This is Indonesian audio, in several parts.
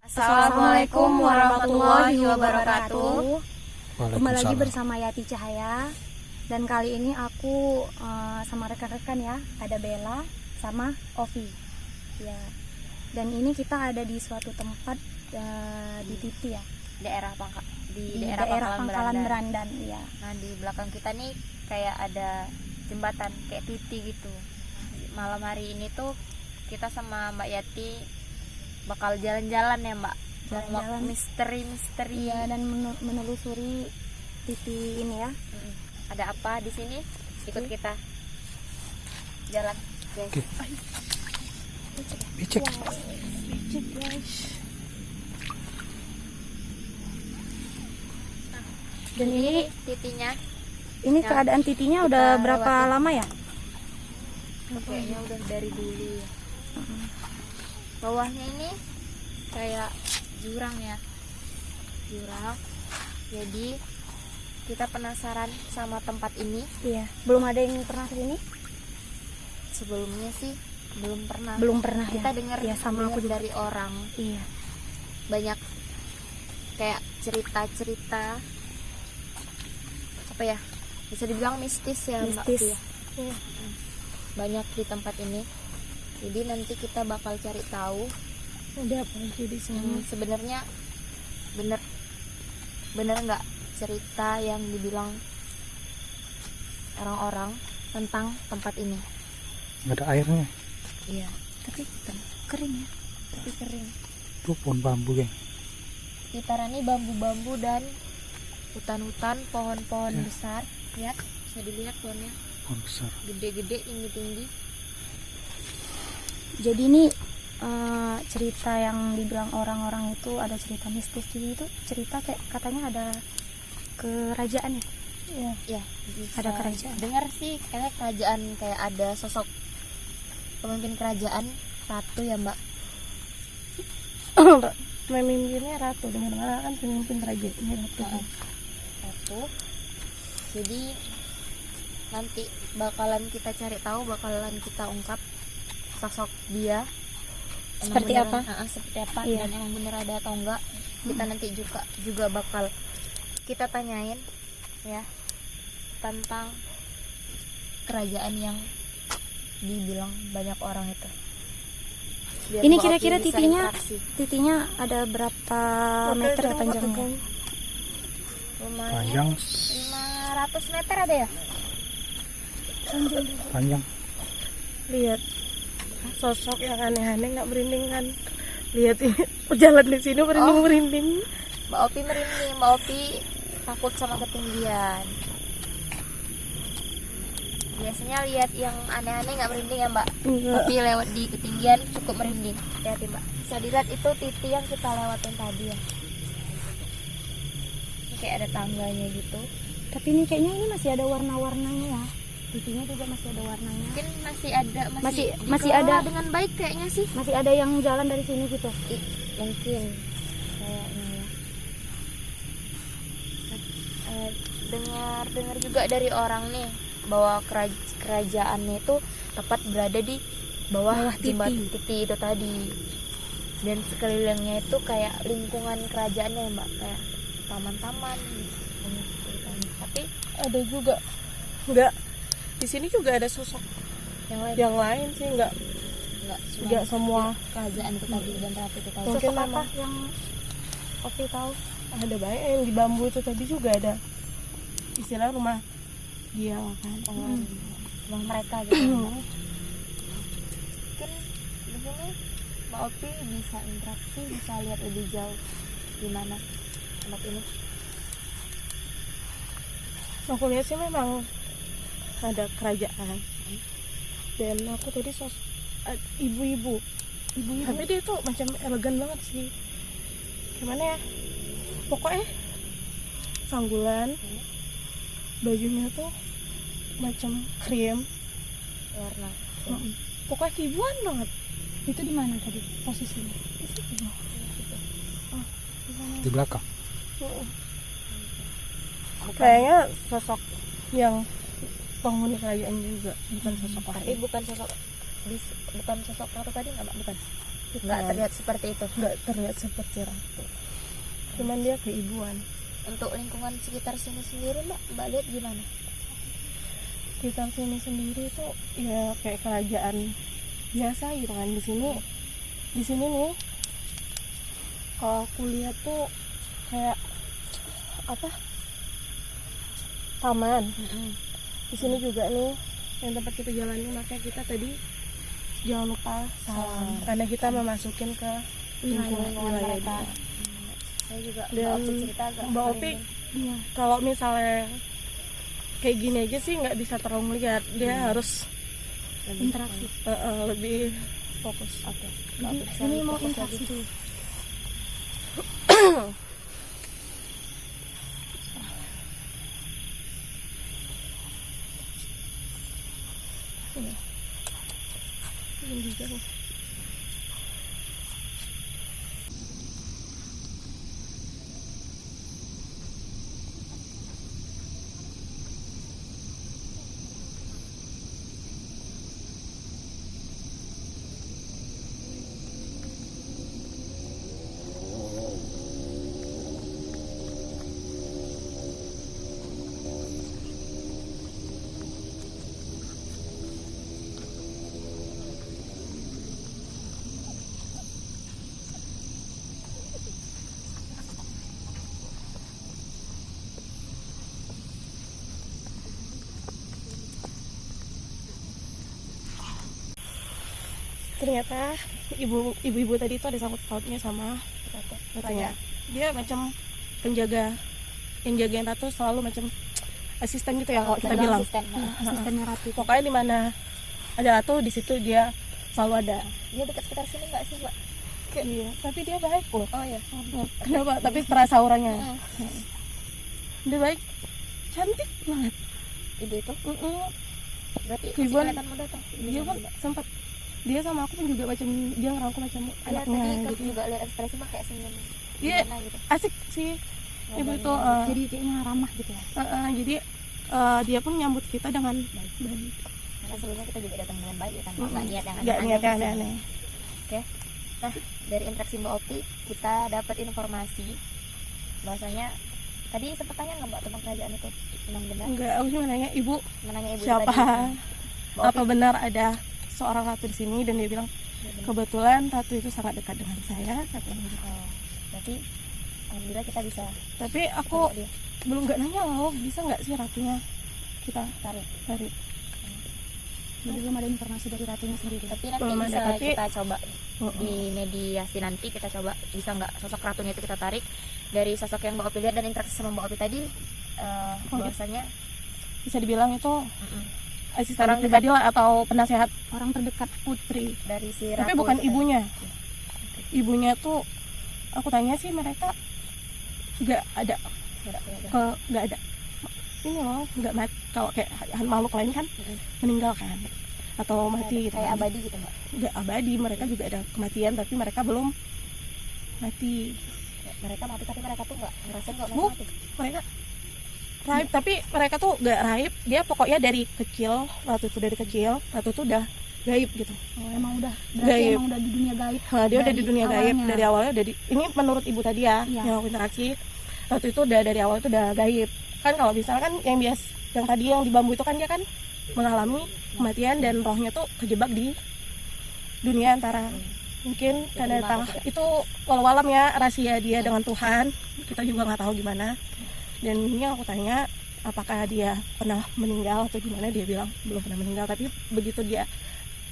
Assalamualaikum warahmatullahi wabarakatuh. Kembali lagi bersama Yati Cahaya. Dan kali ini aku sama rekan-rekan ya, ada Bella sama Ovi ya. Dan ini kita ada di suatu tempat di Titi ya, Daerah daerah Pangkalan Berandan ya. Nah, di belakang kita nih kayak ada jembatan kayak Titi gitu. Malam hari ini tuh kita sama Mbak Yati bakal jalan-jalan ya, Mbak. Jalan-jalan Misteri ya, dan menelusuri Titi ini ya. Ada apa di sini? Ikut kita jalan, guys. Oke. Becek. Guys. Dan ini Titinya. ini keadaan Titinya udah berapa lewatin. lama ya? Kayaknya udah dari dulu ya. Bawahnya ini kayak jurang ya, jurang. Jadi kita penasaran sama tempat ini. Iya. Belum ada yang pernah kesini? Sebelumnya sih belum pernah. Belum pernah Kita ya. dengar Ya, sama aku juga. dari orang Iya. banyak kayak cerita-cerita apa ya, bisa dibilang mistis ya, Mbak. Mistis. Ya. Iya. Banyak di tempat ini. Jadi nanti kita bakal cari tahu Ada apa lagi di sini? sebenarnya bener nggak cerita yang dibilang orang-orang tentang tempat ini. Nggak ada airnya. Iya, Tapi kering ya. tapi kering. Tuh pohon bambu, geng. Sekitaran ini bambu-bambu dan hutan-hutan, pohon-pohon Ya. besar. Lihat, bisa dilihat pohonnya Pohon besar. gede-gede, tinggi-tinggi. Jadi ini cerita yang dibilang orang-orang itu ada cerita mistis. Jadi itu cerita kayak katanya ada kerajaan ya. Iya. Ya, Ada kerajaan. Dengar sih kayak kerajaan, kayak ada sosok pemimpin kerajaan, ratu ya, Mbak. Pemimpinnya ratu, dengan mana kan pemimpin kerajaannya ratu. Ratu. Jadi nanti bakalan kita cari tahu, bakalan kita ungkap sosok dia. Emang Seperti beneran- apa? Seperti apa, Iya. dan emang bener ada atau enggak. Kita nanti juga bakal kita tanyain ya tentang kerajaan yang dibilang banyak orang itu. Biar Ini Mbak kira-kira Opi bisa titinya interaksi. Titinya ada berapa meter ya panjangnya? Lumayan, Panjang, 500 meter ada ya? panjang. Lihat sosok yang aneh-aneh, nggak merinding kan? Lihat ini jalan di sini merinding. Mbak Opi merinding, Mbak Opi takut sama ketinggian. Biasanya lihat yang aneh-aneh nggak merinding ya, Mbak. Enggak. Tapi lewat di ketinggian cukup merinding. Hati-hati, Mbak. Bisa dilihat itu Titi yang kita lewatin tadi ya. Ini kayak ada tangganya gitu. Tapi ini kayaknya ini masih ada warna-warnanya ya. Titinya juga masih ada warnanya. Mungkin masih ada, Masih dikelola ada. dengan baik kayaknya sih. Masih ada yang jalan dari sini gitu. Mungkin kayaknya ya. Dengar juga dari orang nih bahwa kerajaannya itu tepat berada di bawah jembatan Titi itu tadi, dan sekelilingnya itu kayak lingkungan kerajaannya, Mbak, kayak taman-taman gitu. Tapi Ada juga nggak di sini juga ada sosok yang lain yang lain sih, nggak nggak semua. kerajaan itu tadi dan ratu itu tadi. Mungkin Sosok apa memang yang Opi tahu? ada banyak yang di bambu itu tadi juga ada istilah rumah dia kan. Rumah mereka gitu. Mungkin di sini Mbak Opi bisa interaksi, bisa lihat lebih jauh gimana tempat ini. Aku lihat sih memang ada kerajaan. Dan aku tadi ibu-ibu. Tapi dia tuh macam elegan banget sih. Gimana ya? Pokoknya sanggulan, bajunya tuh macam krim, Warna pokoknya kibuan banget. Itu di mana tadi posisinya? Di situ. Di belakang. Kayaknya sosok yang penghuni kerajaan juga, bukan sosok Tapi lain. bukan sosok ratu tadi nggak, Mbak? Bukan. Nggak Bukan. terlihat seperti itu. Nggak terlihat seperti ratu, cuman dia keibuan. Untuk lingkungan sekitar sini sendiri, Mbak lihat gimana? Kita sini sendiri tuh ya kayak kerajaan biasa gitu kan. Di sini nih kalau aku lihat tuh kayak apa, taman. Di sini juga nih yang tempat kita jalani, makanya kita tadi jangan lupa salam karena kita memasukin ke lingkungan wilayah mereka. dia. Saya juga Dan Mbak Opi cerita agak Mbak Opi, Iya. kalau misalnya kayak gini aja sih nggak bisa terlalu lihat, dia harus Interaksi. lebih fokus. Oke. Jadi ini mau interaksi dulu. Ini juga nih. Ternyata ibu-ibu tadi itu ada sangkut pautnya sama ratunya. Dia macam penjaga, yang jagain ratu selalu macam asisten gitu ya kalau kita bilang. Asistennya ratu. Pokoknya di mana ada ratu di situ dia selalu ada. Dia dekat sekitar sini nggak sih, Mbak? Iya, tapi dia baik loh. Oh ya. Kenapa? Tapi terasa auranya. Dia baik, cantik banget. Ibu itu berarti masih Ribuan. kelihatan muda tuh. Dia kan sempat, dia sama aku pun juga macam dia ngerangkul macam Iya, anaknya tadi kan gitu. juga lihat ekspresi Mbak kayak senyum. Iya, Gimana gitu. asik sih ibu itu. Jadi kayaknya ramah gitu ya. Jadi dia pun nyambut kita dengan baik. Karena sebelumnya kita juga datang dengan baik ya kan, nggak niat yang Nggak niat yang kesini. aneh-aneh. Oke. Nah, dari interaksi Mbak Opi kita dapat informasi bahwasanya tadi sempat tanya nggak Mbak tentang kerajaan itu? Memang benar? Enggak, aku cuma nanya ibu Menanya ibu siapa, tadi. Mbak apa benar ada seorang ratu di sini, dan dia bilang kebetulan ratu itu sangat dekat dengan saya katanya gitu. Oh, berarti alhamdulillah kita bisa Tapi aku ketemu dia. belum nggak nanya loh, bisa nggak sih ratunya kita Tarik. tarik. Jadi belum ada informasi dari ratunya sendiri. Tapi nanti Belum ada, bisa tapi- kita coba di mediasi nanti, kita coba bisa nggak sosok ratunya itu kita tarik dari sosok yang Mbak Opi lihat dan interaksi sama Mbak Opi tadi. Bahwasanya Bisa dibilang itu asisten Orang pribadi lah atau penasehat Orang terdekat putri. dari si tapi ratu bukan itu ibunya. Ibunya tuh aku tanya sih mereka nggak ada tadi. nggak ada ini loh, nggak mati. Kalau kayak makhluk lain kan meninggal kan atau mati gitu kayak kan. abadi gitu Mbak. Nggak abadi, mereka juga ada kematian tapi mereka belum mati. Mereka mati tapi mereka tuh nggak ngerasain kok Bu. mereka mati. Mereka raib tapi mereka tuh nggak raib, dia pokoknya dari kecil, ratu tuh udah gaib gitu. Oh, emang udah berarti Gaib. emang udah di dunia gaib. Nah, dia udah Dari di dunia gaib awalnya. dari awalnya. Ini menurut ibu tadi ya, Iya. yang aku interaksi, ratu itu udah dari awal itu udah gaib. Kan kalau misalnya kan yang tadi yang di bambu itu kan dia kan mengalami kematian dan rohnya tuh kejebak di dunia antara mungkin karena gimana tangah tidak? itu walau alam ya, rahasia dia dengan Tuhan, kita juga nggak tahu gimana. Dan ini aku tanya apakah dia pernah meninggal atau gimana, dia bilang belum pernah meninggal, tapi begitu dia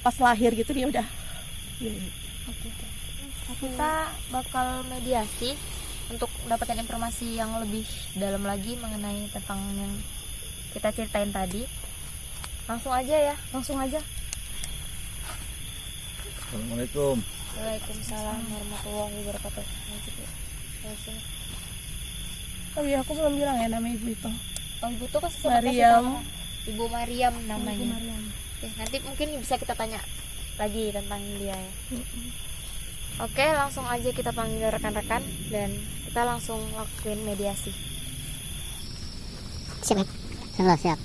pas lahir gitu dia udah Kita bakal mediasi untuk mendapatkan informasi yang lebih dalam lagi mengenai tentang yang kita ceritain tadi. Langsung aja ya. Langsung aja. Assalamualaikum. Waalaikumsalam warahmatullahi wabarakatuh. oh iya aku belum bilang ya nama ibu itu. Oh, ibu tuh kan sempat kasih Mariam. tahu. Ibu Mariam namanya. Ibu Mariam. Oke, nanti mungkin bisa kita tanya lagi tentang dia ya. Oke, langsung aja kita panggil rekan-rekan dan kita langsung lakuin mediasi. Siap ya? Siap.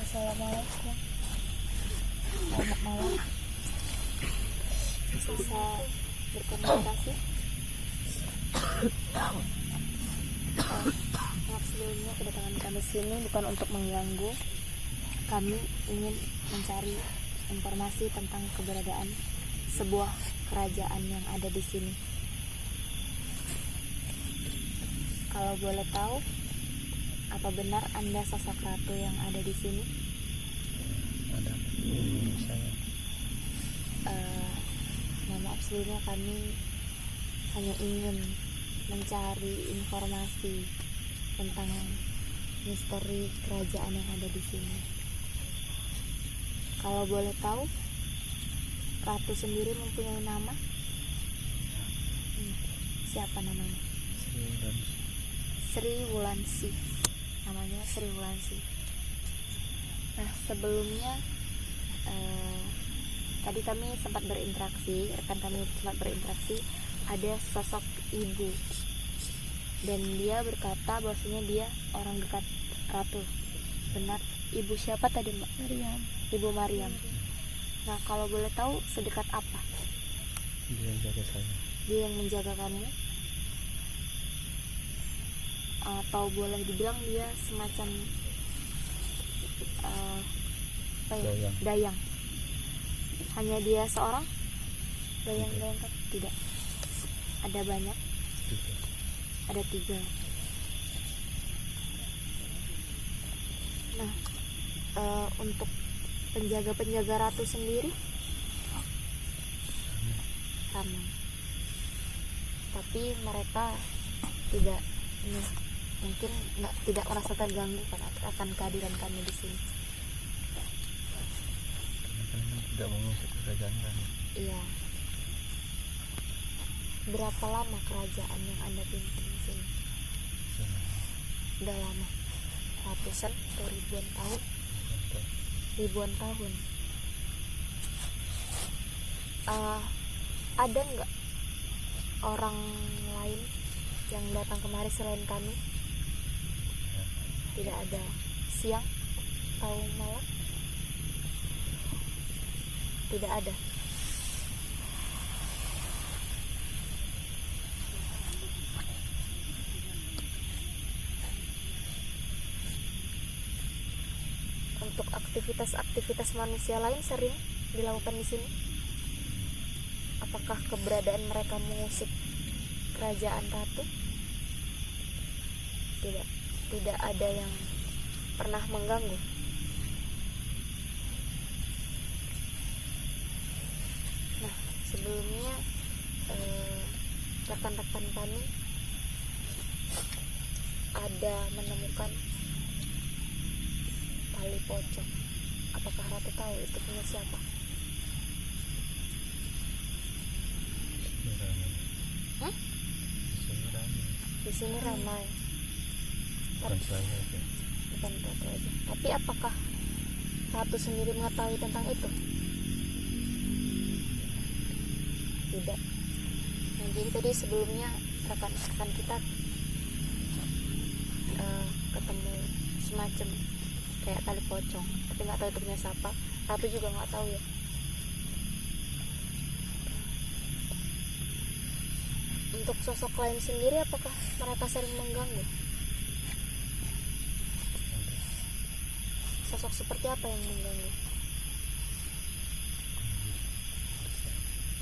Assalamualaikum. Selamat malam. Bisa berkomunikasi. Maaf sebelumnya kedatangan kami sini bukan untuk mengganggu. Kami ingin mencari informasi tentang keberadaan sebuah kerajaan yang ada di sini. Kalau boleh tahu, apa benar Anda sosok ratu yang ada di sini? Ada. Saya. Mohon maaf sebelumnya kami hanya ingin mencari informasi tentang misteri kerajaan yang ada di sini. Kalau boleh tahu, ratu sendiri mempunyai nama? Siapa namanya? Sri Wulansi. Namanya Sri Wulansi. Nah, sebelumnya tadi kami sempat berinteraksi, rekan kami sempat berinteraksi, ada sosok ibu, dan dia berkata bahwasanya dia orang dekat ratu. Benar? Ibu siapa tadi, Mbak? Maryam. Ibu Maryam. Nah, kalau boleh tahu sedekat apa Dia yang jaga saya. dia yang menjaga kamu? Atau boleh dibilang dia semacam apa ya? Dayang. Hanya dia seorang dayang kan? Tidak, ada banyak. Ada 3. Nah, untuk penjaga ratu sendiri sama, tapi mereka tidak mungkin tidak merasa terganggu akan kehadiran kami di sini. Karena tidak mengusik kerajaan kami. Iya. Berapa lama kerajaan yang Anda pimpin di sini? Udah lama. Ratusan atau ribuan tahun? Ribuan tahun. Ada nggak orang lain yang datang kemari selain kami? Tidak ada. Siang atau malam? Tidak ada. Untuk aktivitas manusia lain sering dilakukan di sini. Apakah keberadaan mereka mengusik kerajaan ratu? Tidak ada yang pernah mengganggu. Nah, sebelumnya rekan-rekan kami ada menemukan tali pocong. Apakah ratu tahu itu punya siapa? Di sini ramai. Bukan saya aja. Bukan ratu aja. Tapi apakah ratu sendiri mengetahui tentang itu? Tidak. Nah, jadi tadi sebelumnya rekan-rekan kita ketemu semacam kayak tali pocong, tapi nggak tahu itu punya siapa. Ratu juga nggak tahu ya. Untuk sosok lain sendiri, apakah mereka sering mengganggu? Sosok seperti apa yang mengganggu?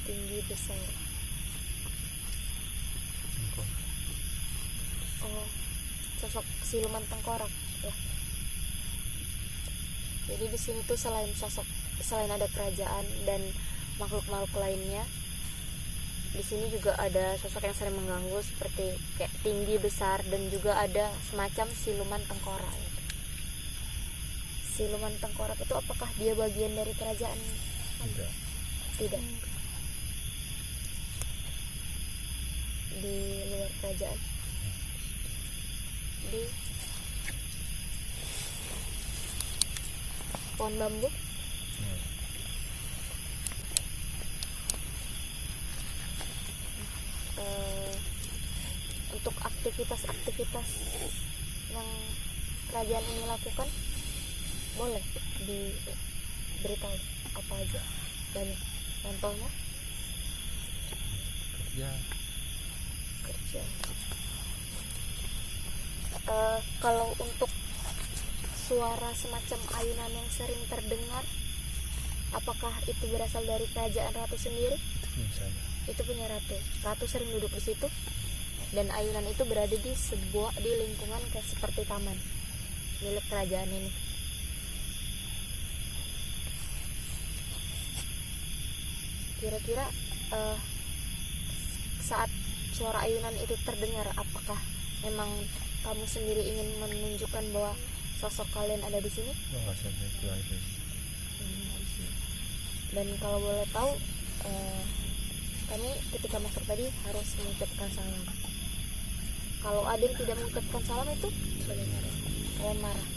Tinggi, besar. Oh, sosok siluman tengkorak ya. Jadi di sini tuh selain ada kerajaan dan makhluk-makhluk lainnya, di sini juga ada sosok yang sering mengganggu seperti kayak tinggi, besar, dan juga ada semacam siluman tengkorak. Siluman tengkorak itu apakah dia bagian dari kerajaan? Tidak. Di luar kerajaan. Di pohon bambu. Untuk aktivitas yang kerajaan ini lakukan, boleh diberitahu apa aja? Banyak. Contohnya kerja. Kalau untuk suara semacam ayunan yang sering terdengar, apakah itu berasal dari kerajaan ratu sendiri? Itu punya ratu. Ratu sering duduk di situ, dan ayunan itu berada di lingkungan kayak seperti taman milik kerajaan ini. Kira-kira saat suara ayunan itu terdengar, apakah memang kamu sendiri ingin menunjukkan bahwa sosok kalian ada di sini? Dan kalau boleh tahu, kami ketika masuk tadi harus mengucapkan salam. Kalau ada yang tidak mengucapkan salam, itu kalian marah.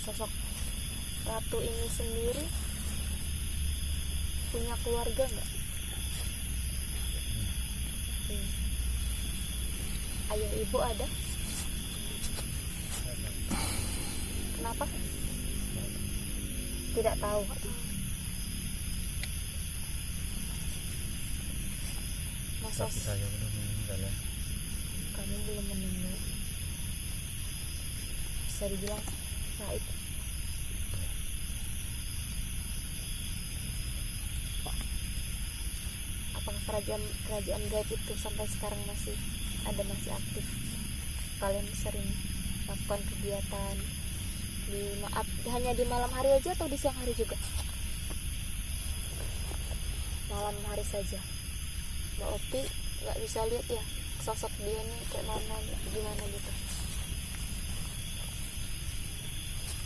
Sosok ratu ini sendiri punya keluarga nggak? Ayah ibu ada? Kenapa? Tidak tahu. Masa saya belum meninggal ya. Kamu belum meninggal? Bisa dibilang gaib. Apakah kerajaan gaib itu sampai sekarang masih aktif? Kalian sering lakukan kegiatan hanya di malam hari aja atau di siang hari juga? Malam hari saja. Berarti nggak bisa lihat ya sosok dia nih kayak mana, gimana gitu.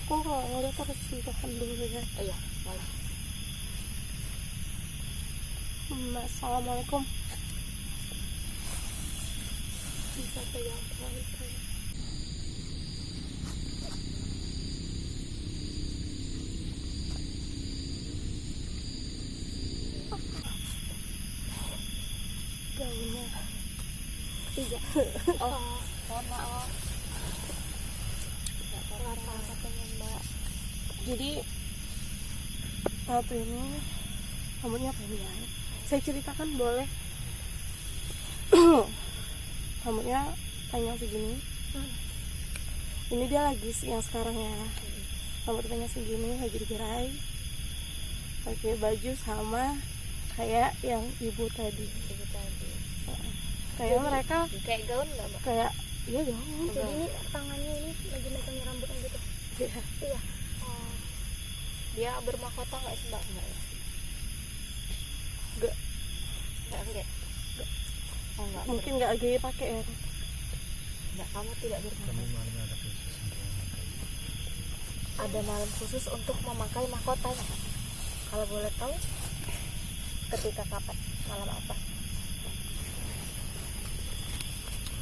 Kok nggak ngeliat harus ditahan dulu ya? Iya, malah. Assalamualaikum. Bisa pegang kali. Gaunnya Tiga. Oh, mohon maaf. Tidak apa-apa katanya Mbak. Jadi waktu ini rambutnya panjang. Saya ceritakan boleh? Rambutnya panjang segini. Ini dia lagi yang sekarang ya. Rambut panjang segini lagi digerai. Pakai baju sama kayak yang ibu tadi. Kayak mereka Kayak gaun nggak Mbak? kayak iya dong. Jadi ini tangannya ini lagi megangin rambutnya gitu. Iya. Iya. Oh. Dia bermahkota nggak sih Mbak? Enggak ya? Enggak. Oh, enggak. Mungkin nggak lagi pakai ya. Enggak, kamu tidak Kami bermahkota. malam ada khusus untuk memakai. Ada malam khusus untuk memakai mahkotanya. Kalau boleh tahu, ketika kapan? Malam apa?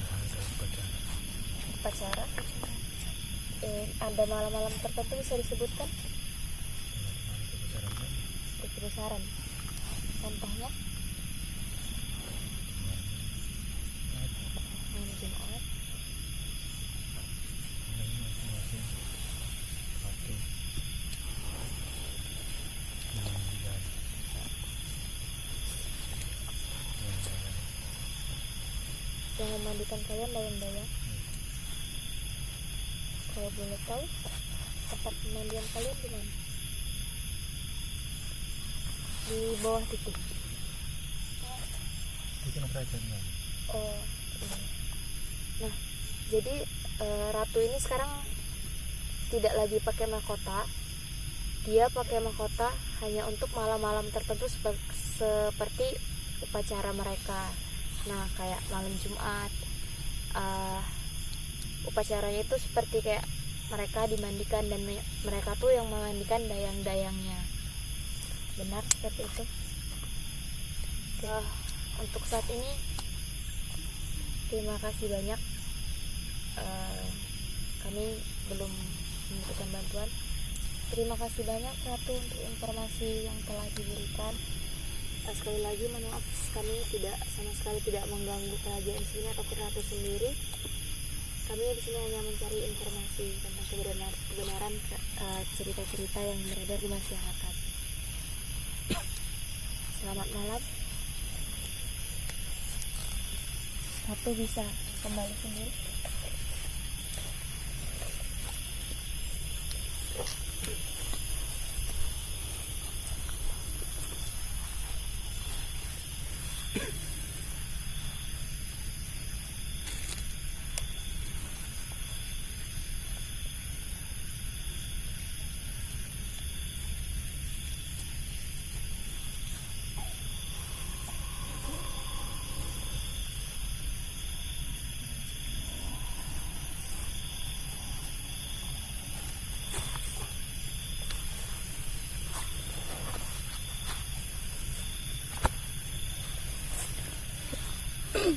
Ada upacara. Upacara? Ada malam-malam tertentu bisa disebutkan? Malam upacara kan Kebesaran. Contohnya? Malam Jumat. masing-masing satu meninggal. yang memandikan kalian dayang-dayang? Kalau boleh tahu, tempat pemandian kalian di mana? Di bawah titik. Itu kan kerajaannya. Oh, iya. Nah, jadi Ratu ini sekarang tidak lagi pakai mahkota. Dia pakai mahkota hanya untuk malam-malam tertentu seperti upacara mereka. Nah, kayak malam Jumat, upacaranya itu seperti kayak mereka dimandikan dan mereka tuh yang memandikan dayang-dayangnya. Benar seperti itu. Untuk saat ini terima kasih banyak. Kami belum membutuhkan bantuan. Terima kasih banyak Ratu untuk informasi yang telah diberikan. Sekali lagi mohon maaf, kami sama sekali tidak mengganggu kerajaan sini ataupun Ratu sendiri. Kami di sini hanya mencari informasi tentang kebenaran cerita-cerita yang beredar di masyarakat. Selamat malam. Ratu bisa kembali sendiri.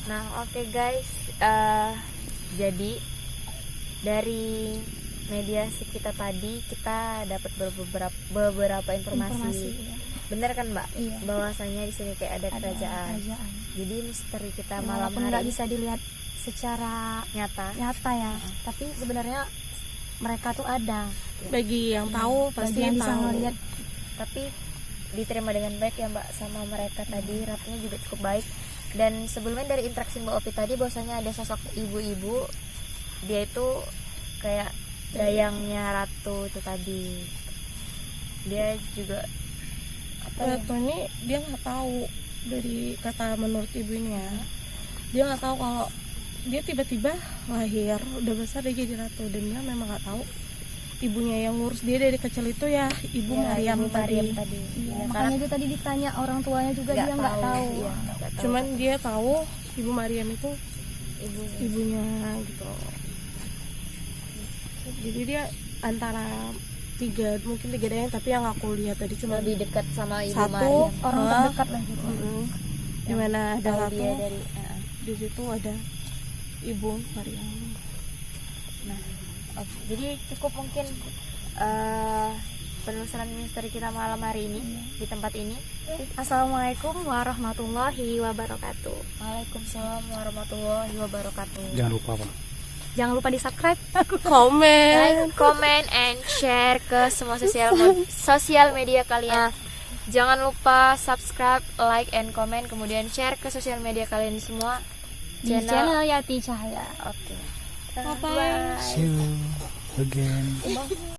Nah, oke guys, jadi dari mediasi kita tadi kita dapat beberapa informasi. ya. Bener kan Mbak? Iya. Bahwasanya di sini kayak ada kerajaan. Jadi misteri kita malam Walaupun nggak hari bisa dilihat secara nyata. ya, tapi sebenarnya mereka tuh ada. Bagi yang tahu pasti Bagi yang bisa tahu. ngelihat. Tapi diterima dengan baik ya Mbak sama mereka tadi. Ratunya juga cukup baik. Dan sebelumnya dari interaksi Mbak Opi tadi bahwasanya ada sosok ibu-ibu, dia itu kayak dayangnya Ratu itu tadi. Dia juga Ratu ini dia nggak tahu, dari kata menurut ibunya, dia nggak tahu kalau dia tiba-tiba lahir udah besar dia jadi ratu, dan dia memang nggak tahu ibunya yang ngurus dia dari kecil itu ya Ibu Maryam tadi. Iya, Ya, makanya dia tadi ditanya orang tuanya juga dia nggak tahu. Iya, nggak tahu. Cuman dia tahu Ibu Maryam itu ibunya gitu. Jadi dia antara mungkin tiga dayang, tapi yang aku lihat tadi cuma lebih dekat sama Ibu satu Maryam. Orang terdekat lah gitu. Dimana ada Tahu ratu dia dari di situ ada Ibu Maryam. Nah, oke. Jadi cukup mungkin penelusuran misteri kita malam hari ini di tempat ini. Assalamualaikum warahmatullahi wabarakatuh. Waalaikumsalam warahmatullahi wabarakatuh. Jangan lupa Pak. Jangan lupa di subscribe. Komen. Like, comment, and share ke semua sosial media kalian. Jangan lupa subscribe, like, and comment, kemudian share ke sosial media kalian semua. Di channel Yati Cahaya. Oke. Bye-bye. Bye. See you again.